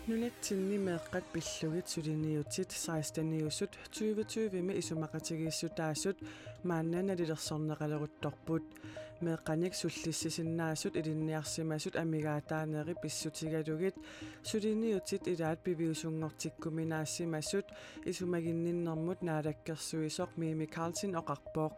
Nunatsinni meeqqat pillugit suliniutit 16-niusut 2020 isumaqatigiissutaassut maannanalilersorneqaleruttorput meeqqanik sullissisinnaassut ilinniarsimasut amigaataaneeri pissutigalugit suliniutit ilaat piviusungortikkuminaassimassut isumaginninnermut naalakkersuisoq Mimi Carlsen oqarpooq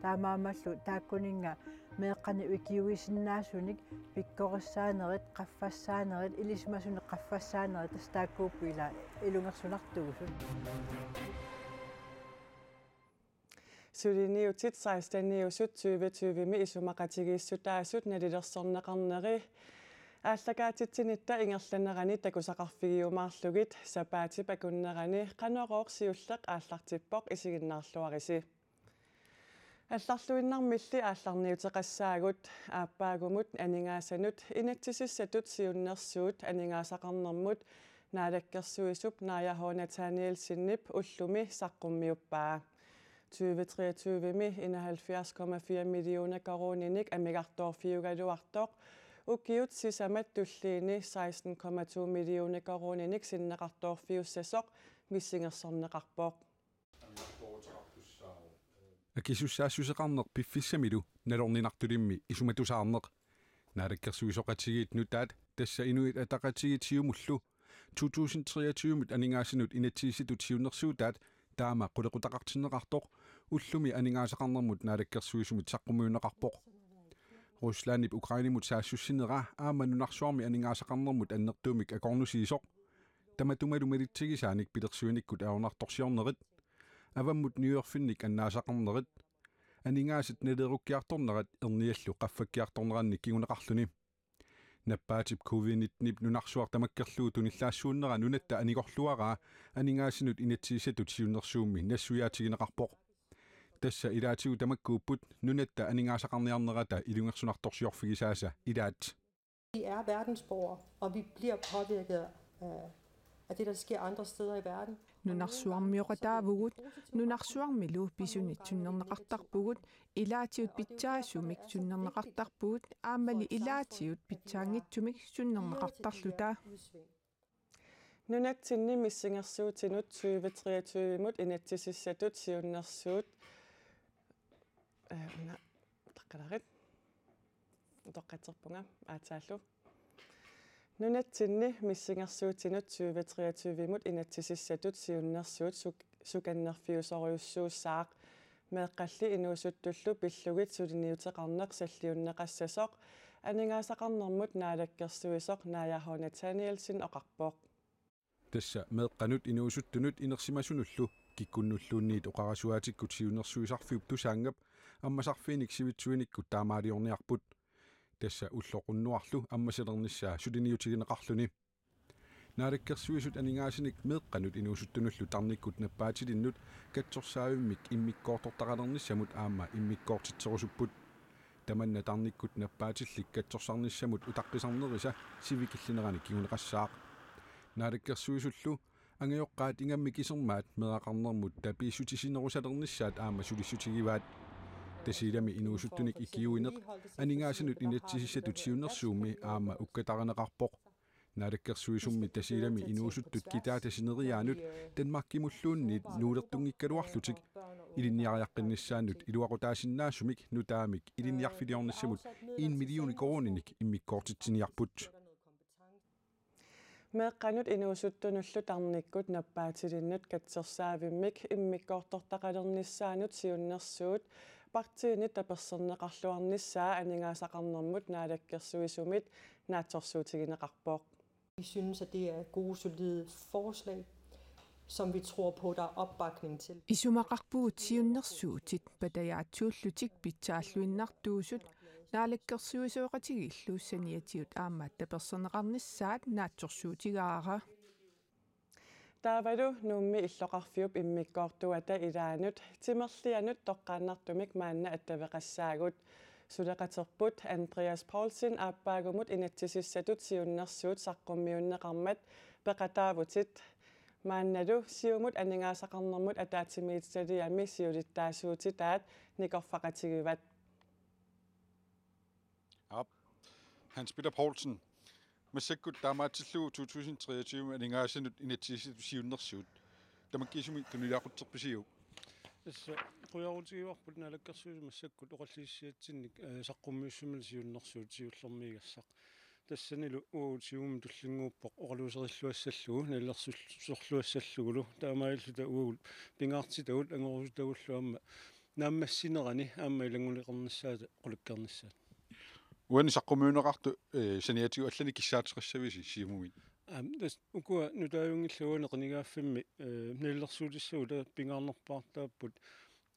таамаамаллу тааккунинга меэккани икиуисиннаасуник пиккорissaanerit qaffasaanerit ilismasunik qaffasaanerit тастааккууппила илунгерсунартугусут Suliniutit 16-niusut 2020 isumaqatigiissutaassut nalilерсорнеқарнери ааллагаатитсинита ингерланерани такусақарфигиумаарлугит сапаатип акуннерани канорооқсиуллеқ ааллартиппоқ исигиннаарлуариси алларлуиннармилли аалларниутеқассаагут ааппаагумут анингаасанут инатсисиссатут сиуннерсуут анингаасақарнэрмут наалаккерсуисуп нааяхоонатааниэл синнип уллуми саққуммиуппаа 2023-ми 71,4 миллиона корониник амигарторфиугалуартоқ укиут сисамат туллиини 16,2 миллиона корониник синнеқарторфиуссасоқ миссингерсорнеқарпоқ акисуссаассусеқарнеқ пиффиссамилу налорнинартулимми исуматусаарнеқ наалаккерсуисоқатигиит нутаат тасса инуит атақатигит сиумуллу 2023-мут анингаасинут инатсииситут сиуннерсуутаат таама қулеқутақартиннеқартоқ уллуми анингаасақарнермут наалаккерсуисумит саққумуунеқарпоқ Русланип Украинимут саассуссинера ааманнунарсуарми анингаасақарнермут аннертуумик акорнусиисоқ таматумалумалитсигисааник пилерсуиниккут аунарторсиорнерит аваммут ньюерфинник аннаасақарнерит анингаасит налеруккиарторнерат ерниаллу qaffakkiartornerannik кигунеқарлуни наппаатип covid-19 нунарсуар тамаккерлуу туниллаассууннера нунатта анигорлуараа анингаасинут инатсиисатут сиуннерсуумми нассуяатигинеқарпоқ тасса илаатигу тамаккууппут нунатта анингаасақарниарнерата илунгерсунарторсиорфигисааса илаат Vi er verdensborgere, og vi bliver påvirket af det, der sker andre steder i verden. Nunarsuarmiorataavugут nunarsuarmilu pisunitsunnerneqartarpugut ilaatiut pitsaasumik sunnerneqartarpugut aamali ilaatiut pitsaangitsumik sunnerneqartarluta Nunatsinni missingersuutinut 2023-mut inatsisissatut siunnersuut taqalarit toqqaterpunga aataallu Nunatsinni missingersuutinut 2023-mut inatsisissatut siunnersuut sukannerfiusoriussuussaaq meeqqalli inuusuttullu pillugit suliniuteqarneq salliunneqassasoq aningaasaqarnermut naalakkersuisoq naajahonatanielsin oqarpooq тасса меэққанут инуусуттунут инерсимасунуллу киккуннуллуунниит оқарасуаатиккут сиуннерсуисарфиуп тусаангап аммасарфииник сивитсуиниккут таамаалиорниарпут тасса уллоқуннуарлу аммасилерниссаа сулиниутигинеқарлуни наалаккерсуисут анингаасиник меэққанут инуусуттунуллу тарниккут наппаатилиннут катсорсаавиммик иммиккоортортақалерниссамут аама иммиккоортитсерусуппут таманна тарниккут наппаатиллик катсорсарниссамут утаққисарнериса сивикиллинерани кигунеқассаақ наалаккерсуисуллу ангиоққаат ингамми кисермаат мерақарнермут тапииссутисинерусалерниссаат аама сулиссутигиваат тасилами инуусуттуник икиуинеқ анингаасинут инатсисиссатут сиуннерсуумми аама уккатаринеқарпоқ наалаккерсуисумми тасилами инуусуттут китаатасинериаанут танмаркимуллуунниит нуулертунгиккалуарлутик илинниариаққиннссаанут илуақутаасиннаасумик нутаамик илинниарфилиорниссамут 1 миллион корониник иммиккоортитсиниарпут meeqqanut inuusuttunullu tarnikkut nappaatilinnut katsersaavimik immikkoortortaqalernissaanut siunnersuut partiinit taperserneqarluarnissaa aningaasaqarnermut naalakkersuisumit naatsorsuutigineqarpooq Vi synes, at det er gode, solide forslag, som vi tror på, der er opbakning til. Isumaqarpugut siunnersuutit patayaatsuullutik pitsaalluinnartuusut naalakkersuisuoqatigilluussaniatiut aammaat taperserneqarnissaat naatsorsuutigaara taavalu nummi illoqarfiup immikkoortuata ilaanut timerlianut toqqaannartumik maanna attaveqassaagut suleqaterput Andreas Paulsen aappаагumut inatsisissatut siunnersuut saqqummiunneqarmat peqataavutit maannalu siumut aningaasaqarnermut ataatimiitsaliami siulittaasuutitaat nikorfaqatigivat Hans Peter Paulsen Massakkut taamaatsillugu 2023 aningaasanut inatsiissit siunnersuut. Tamakkiisumi kuniliaqutserpisiu. Assa quyaarutigivarput naalakkersuus massakkut oqalliissiatsinnik saqqummiussumil siunnersuut siullermiigassaq. Tassanilu uutium tullinguuppoq oqaluuserilluassallugu nallersorluassallugulu taamailluta uul pingaartitagul angorusutagulluamma naammassinerani aamma ilanguliqernassaata qulukkernissaat. Uani saqqummiuneqartu saniatigu allani kissaateqassavisi siumumit. Tas ukua nutaajungillugu qinigaaffimmi nallersuutissugu ta pingaarnerpaartaapput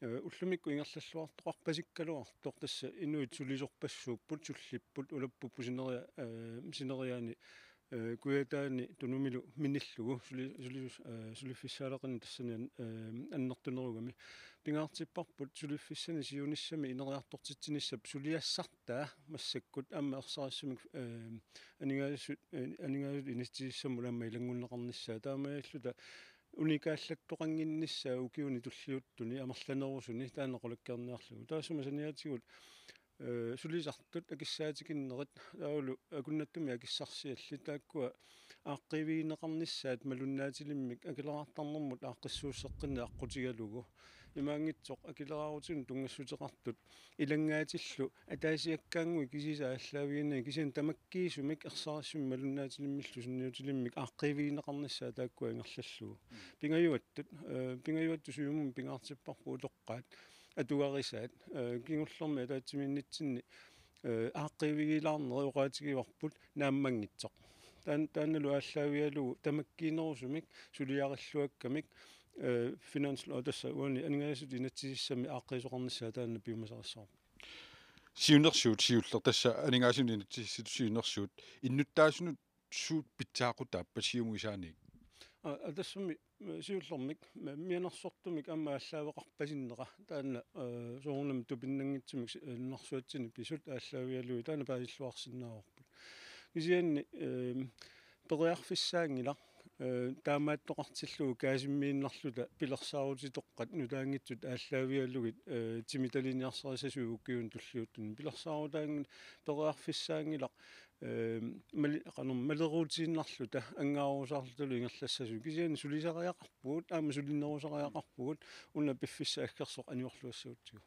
ullumikku ingerlalluartoqarpasikkaluartoq tassa inuit sulisorpassuupput sullipput ulappuppu sineriaani kuyataani tunumilu minillugu suliffisaaleqani tassani annertunerugami pingaartipparput suliffissani siunissami ineriartortitsinissap suliassartaa massakkut amma ersarassumik aningaasut initsissammu lamma ilangunneqarnissaa taamailluta unikaallattoqanginnissaa ukiuni tulliuttuni amerlanerusuni taanequlukkerniarlugu taasuma saniatigut sulisartut akissaatikinnerit taulu akunnattumi akissarsialli taakkua aaqqivigинеқарnissaat малуннаатилиммик акилераартарнэрмут ааққиссуусеққинна аққутигалугу имаангитсоқ акилераарутин тунгассутеқартут илангаатиллу атаасиаккаангуи кисиса ааллаавигинаа кисин тамаккиисумик ерсарассум малуннаатилиммиллу сунниутилиммик ааққивигинеқарниссаа тааккуа ингерллаллугу пингаюатту суйумум пингаартиппарпу тоққаат атуарисаат кингуллерми атаатсиминнитсинни ааққивигилаарнери уqaатигиварпут нааммангитсоқ таанналу ааллаавиалугу тамаккиинерусумик сулиариллуаккамик финансл отасса уани анингаасут инатсисиссами ааққисоқарниссаа таанна пиумасарассаа Siunnersuut siuller tassa aningaasuni inatsissит siunnersuut innuttaasунут suut pitsaaqutaappa siumuisaanik. Tassumi siullormik mianersortumik amma ааллаавеқарпасиннера таанна соорнам тупиннангитсимик нарсуатсини писут ааллаавиалуи таана паасиллуарсиннаарпут кисианни периарфиссаангила таамааттоқартиллугу каасиммииннарлута пилерсаарутитоққат нутаангитсут ааллаавиаллугит тимиталиниарсерисасуи уккиун туллиуттун пилерсаарутаангит периарфиссаангила малеруутииннарлута ангаарусаарлуталу ингерлассасу кисиани сулисариақарпугут аама сулиннерусариақарпугут уна пиффисса аккерсоқ аниорлуассуутсигу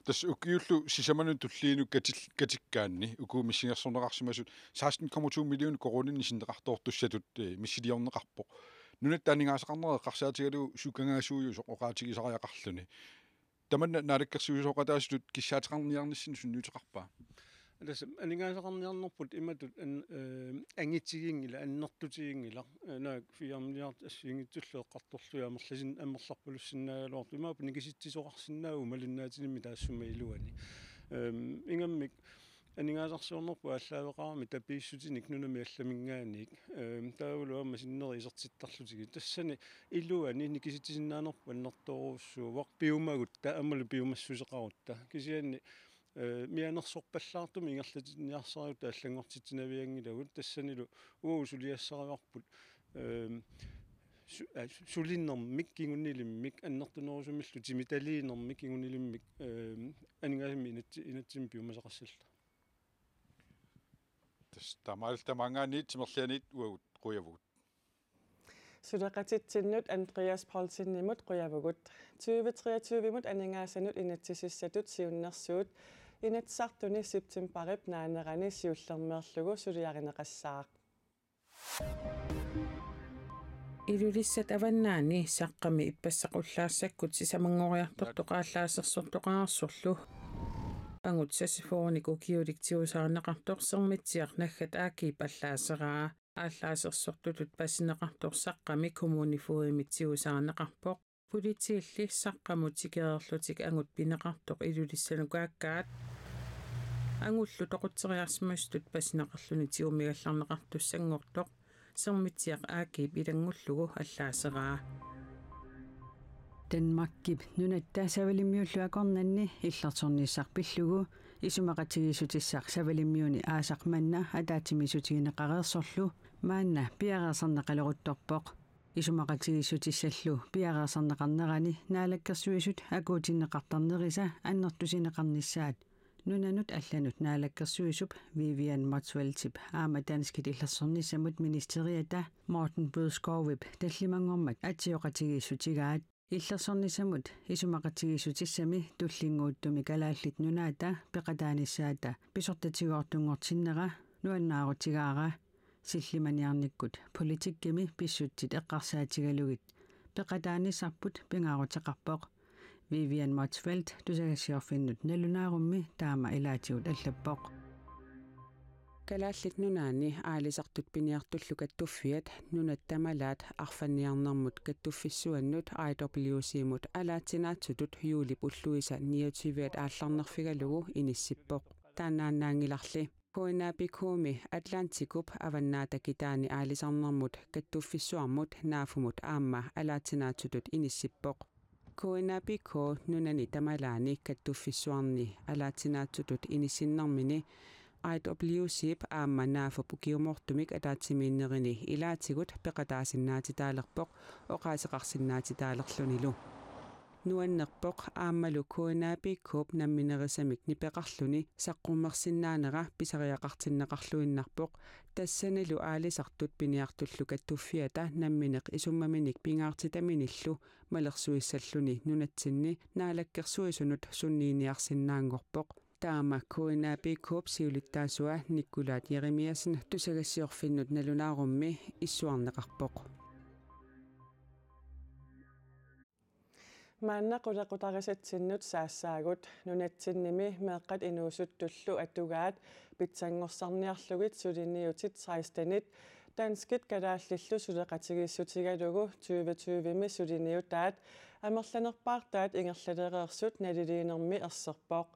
тас укиуллу сисаману туллиину катиккаанни уку миссингерсорнеқарсимасут 16,2 миллион коронини синнеқартоортуссатут миссилиорнеқарпоқ нунат таанингаасақарнереққарсаатигалу сукангаасууйу соқоқаатигисариақарлуни таманна наалаккерсуисоқатаасутут киссаатеқарниарниссин сунниутеқарпаа Tässä aningaasaqarniarnerput imatut angitsigingila annertutiingila naak 4 milliard assingitsulleeqqartorluya amerlasin ammerlarpulussinnaaluartu imaapu nikisitsisoqarsinnaagu malinnaatilimmi taassuma iluani ingammik aningaasarsuornerpu aalлаавеqarami tapiissutinik nunami allamingaaniik taavulu amma sinneri isertittarlutigi tassani iluani nikisitsinnaanerpu annertoruussuuvoq piumagutta ammalu piumassuseqarutta kisianni mianersorpallaartumi ingerlatiniarsariuta аллангортитсинавиангилагут тассанилу уусулиассариарпут сулиннэрмик кингуннилиммик аннертунерусумиллу тимиталиинэрмик кингуннилиммик анигаасми инатсим пиумасақассалла тас тамаалтамангаанит тимерлианит уагут қуявугут Suleqatitsinut Andreas Paulsinimut quyavugут 2023 aningaassanut inatsisissatut siunnersuut inatsartuni septemberip naanerani siullermerlugu suliarineqassaaq Ilulissat avannaani saqqami ippassaqulлаассаккут сисамангориарторtoqaallaassersortoqaarsorlu angut sasifoorniku kiuliktiusaaneqartorsermitsiaq naggat aaki pallaaseraa ааллаасерсортутут пассинеқарторсаққами коммунифуимитсиусаарнеқарпоқ политиилли саққамутикеерлутик ангут пинеқартоқ илулиссанукааккаат ангуллу тоқутсериарсимастут пассинеқарлуни тиумигалларнеқартуссангортоқ сермитсиақ аакип илангуллугу аллаасераа Danmarkip nunattaa savalimmiulluakornanni illartorniissarpillugu isumaqatigissutissaq savalimmiuni aasaqmanna ataatimisutigineqareersorlu maanna piareerserneqaloruttorpoq isumaqatigissutисsallu piareerserneqarnerani naalakkersuisut akuutinneqartarnerisa annertusineqarnissaat Nunanut allanut naalakkersuisup Vivian Motsweltip aama danskit illersornissamut ministeriata Morten Bødskov tallimangormat atioqatigiissutigaat illersornissamut isumaqatigiissutissami tullinguuttumi kalaallit nunaata peqataanissaata pisortatigoortungortinnera nuannaarutigaara sillimaniarnikkut politikkimi pissutsit eqqarsaatigalugit peqataanissarput pingaaruteqarpoq Vivian Motsfeldt tusagasiorfinnut nalunaarummi taama ilaatigut allappoq kalaallit nunaani aalisartut piniartullu kattuffiat nunattamalaat arfanniarnermut kattuffissuannut IWC-mut alaatinaatsutut juulip ulluisa 29 aallarnerfigalugu inissippoq taannaannaangilarli Koinapikumi Atlanticup avannaata kitaani aalisarnermut kattuffissuarmut naafumut aamma alaatinaatsutut inissippoq Koinapiko nunani tamalaani kattuffissuarni alaatinaatsutut inissinnermini IWC aamma naafupu kiumortumik ataatimiinnerini ilaatigut peqataasinnaatitaalerpoq oqaaseqarsinnaatitaalerlunilu nuannerpoq aammalu Koinapikup namminerisamik nipeqarluni saqqummersinnaanera pisariaqartinneqarluinnarpoq tassanilu aalisartut piniartullu kattuffiata nammineq isummaminik pingaartitaminillu malersuissalluni nunatsinni naalakkersuisunut sunniiniarsinnaangorpoq taama Koinapikup siulittaasua Nikkulaat Jeremiasen tusagassiorfinnut nalunaarummi issuarneqarpoq Maannaqulaqutarisatsinnut saassaagut nunatsinnimi meeqqat inuusuttullu atugaat pitsanngorsaarniarlugit suliniutit 16-nit danskit kalaallillu suleqatigiissutigalugu 2020mi suliniutaat amerlanerpaartaat ingerlalereersut naliliinermi erserpoq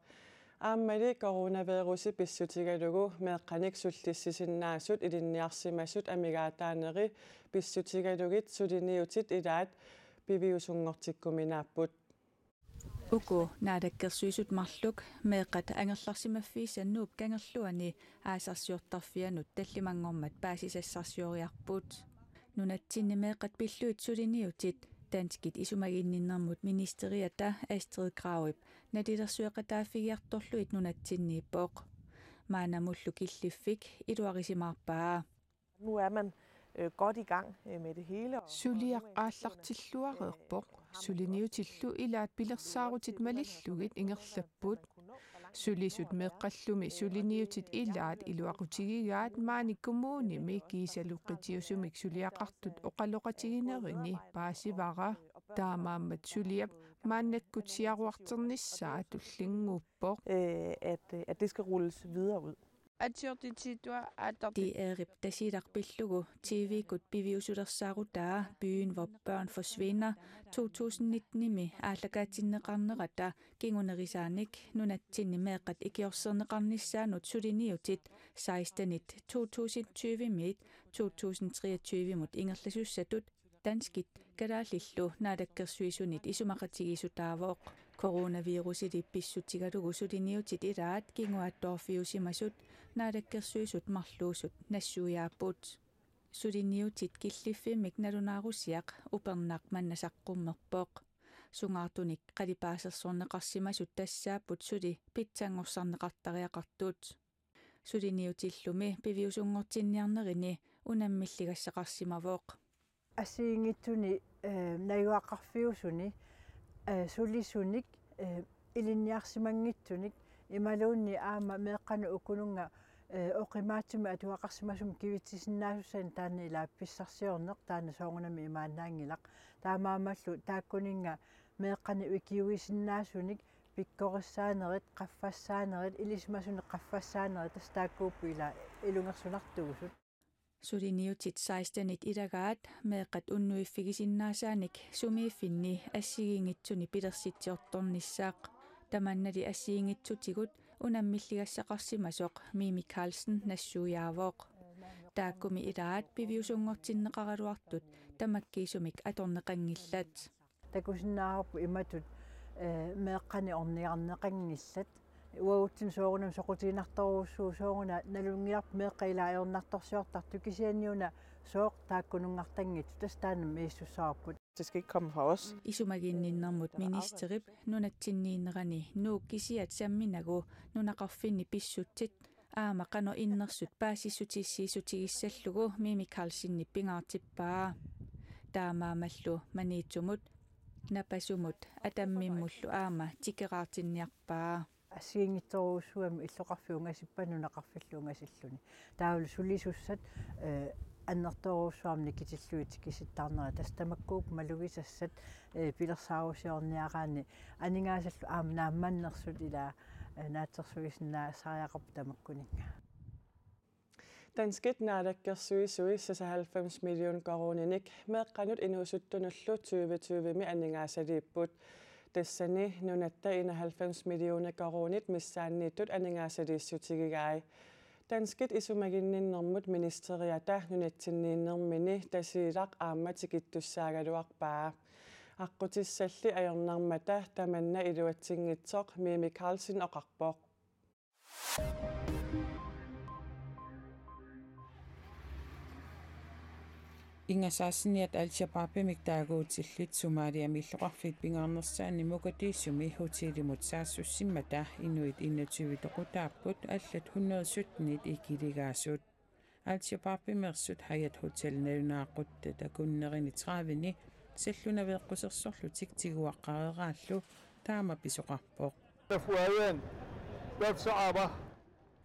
aammali coronavirusi pissutigalugu meeqqanik sullissisinnaassut ilinniarsimassut amigaataaneri pissutigalugit suliniutit ilaat piviusungortikkuminaapput uku naadakkersuisut marluk meeqat angerlarsimaffiisannuup kangerluani aasarsiortarfianut tallimangormat paasisassarsioriarput nunatsinni meeqat pilluit suliniutit danskit isumagiinninnermut ministeriata Astrid Krauip nalilersueqataafigiartorluit nunatsinniippoq maanamullu killiffik iluarisimaarpaa nu er man godt i gang med det hele. Suliaqaallartilluareerpoq suliniutillu ilaat pilersaarutit malillugit ingerlapput sulisut meeqqallumi suliniutit ilaat iluaqutigigaat maanikumuunimi kiisaluqqitiusumik suliaqartut oqaloqatiginerini paasivara taamaammat suliap maannakkutiaruarternissaa tullinguuppoq at det skal rulles videre ud. Det er reptasidarpillugu TV-kut piviusulersaarutaa byen hvor børn forsvinder 2019-mi aallakaatinneqarnerata kingunerisaanik nunatsinni meeqqat ikiorserneqarnissaanut suliniutit 16-it 2020-mit 2023-mut ingerlasussatut danskit kalaallillu naadakkersuisunit isumaqatigisutaavoq coronavirusit pissutigalugu suliniutit ilaat kinguaattorfiusimasut naadakkersuisut marluusut nassuujaaput suliniutit killiffimik nalunaarusiaq upernaaq mannasaqqummerpoq sungaartunik qalipaasersorneqarsimasut tassaaput suli pitsanngorsaarneqartariaqartut suliniutillumi piviusungortinniarnerini unammilligassaqarsimavoq asiingitsuni nayuaqarfiusuni sulisunik ilinniarsimangitsunik imaluunni aama meeqqana ukununga oqimaatsumi atuaqarsimasum kivitsisinnaasussan taanni ilaappissarsiorneq taana soongunami imaannaangilaq taamaamallu taakkuninga meeqqana ikiuisinnaasunik pikkorissaanerit qaffasaanerit ilismasuni qaffasaanerit taakkuuppu ila ilungersunartugusut suliniutit 16-it ilagaat meeqqat unnuiffigisinnaasaanik sumiiffinni assigiingitsuni pilersitsiortornissaaq tamannali assigiingitsutigut unammilligassaqarsimasoq Mimi Carlsen nassuujaavoq taakkumi ilaat piviusungortinneqaraluartut tamakkiisumik atorneqangillat takusinnaarupu imatut meeqqani orniarneqangillat уаутсин соорунам соқутиинарторуссуу сооруна налунгиларп меэққилаайорнарторсиортарту кисианниуна сооқ тааккунунгартангит тастаанам мииссуссаарпут. Det skal ikke komme fra os. Исумагинниннэрмут министерип нунатсинниинерани нуу кисиат самминагу нунақарфинни писсутсит аама қано иннерсут паасиссутиссиисутигиссаллугу Мими Карлсинни пингаартиппаа таамаамаллу маниитсумут напасумут атаммиммуллу аама тикераартинниарпаа ассиингитторуussуами иллоқарфиунгасиппанунақарфиллунгасиллуни таавлу сулисуссат аннерторуuссуарни китиллуит киситтаарнера тастамаккууп малугисассат пилерсаарусиорниараани анингаасаллу аама наамманнерсут ила наатсерсугисиннаа сариақарпу тамаккунинга Danskit naadakkersuisui 96 million koroninik meeqqanut inuusuttunullu 2020 aningaasaliipput tassani nunatta 91 millioner koronit missaanniittut aningaasaliissutigigai Danskit isumaginninnermut ministeriata nunatsinniinnermini tasiilaq aammatikittussaagaluarpaa аққутиссалли ajornarmata tamanna iluatsingitsoq Mimi Karlsin oqarpoq Ingasaassiniat al-Shabaabimik taaguutillit Somaaliami illoqarfit pingaarnersaani mukatiissumi hutiilimut saassussimmata inuit innutivitoqutaapput allat 117 ikiligaasut al-Shabaabimmersut hayat hotelnalunaaqutta takunnerini 30ni sallunaveeqqussersorlu tiktiguaqqareeraallu taama pisoqarpoq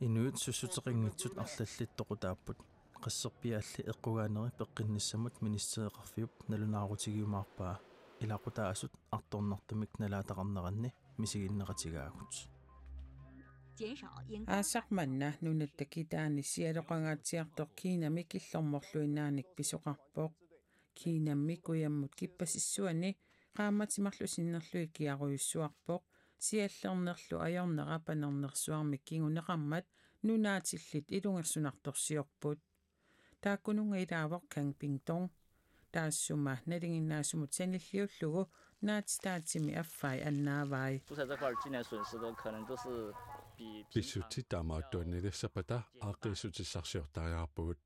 inuit sussuteqinngitsut arlallittoqutaapput qassерпиалли эққугаанери пеққиннссамут министериқарфиуп налунаарутигиумаарпаа илақутаасут арторнартумик налаатақарнеранни мисигиннератигаагут аасарманна нунаттакитаани сиалоқангаатсиартоқ кинами киллорморлуинааник писоқарпоқ кинамми куяммут киппасиссуани qaammatимарлу синнерлуи киаруйуссуарпоқ сиаллернерлу ajornera панернерсуармик кигунеқармат нунаатиллит илунгерсунарторсиорпут тааккунунга илаавоқ кангпингтон таассума налингиннаасумут саниллиуллугу наатстаатими аффай аннаавай писсути таамааттуаннилиссапата ааққиссутиссарсиортариарпугут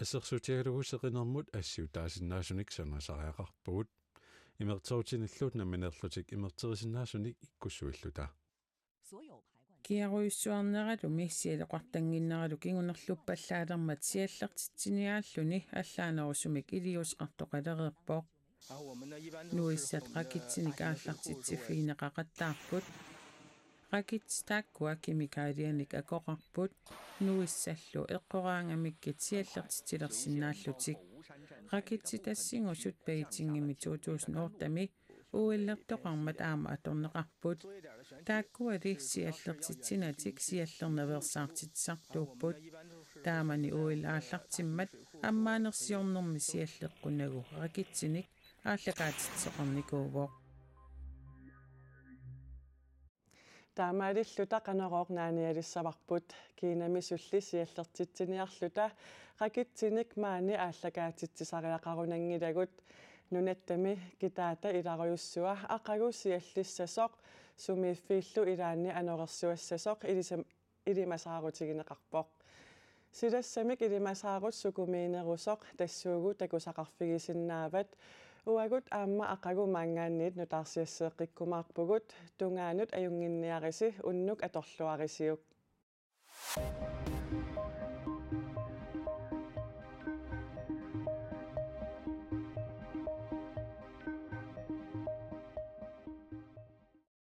ассерсутигалугусеқинермут ассиу таасиннаасуник санасариақарпугут имертоутиниллут наминерлутик имертерисиннаасуник иккуссуиллута киаруйуссуарнералу миссиалеқартангиннералу кигунерлуппаллаалермат сиаллертитсиниааллуни аллаанерусумик илиусқартоқалереерпоқ нуиссат қакитсиник ааллартитсиффиинеқақаттаарпут қакитс тааккуа кимикаалианик акоқарпут нуиссаллу эққораангамиккит сиаллертитсилерсинааллутик қакитси тассингусут пеитингими 2008-ми уиллертоқармат аама аторнеқарпут тааккуали сиаллертитсинатик сиаллернаверсаартитсартууппут таамани уиллааллартиммат аммаанерсиорнэрми сиаллеққунагу ракитсиник ааллакаатитсеқарникуувоқ таамаалиллута канерооқ нааниалиссаварпут кинами сулли сиаллертитсиниарлута ракитсиник маани ааллакаатитсисариақарунангилагут нунаттами китаата иларуйуссуа ақагу сиаллиссасоқ сумииффииллу илаанни анорерсуассасоқ илимасаарутигинеқарпоқ силассамик илимасаарут сукумиинерусоқ тассуугу такусақарфигисиннаават уагут аама ақагу маангаанниит нутаарсиассеэққиккумаарпугут тунгаанут аюнгинниариси уннук аторлуарисиук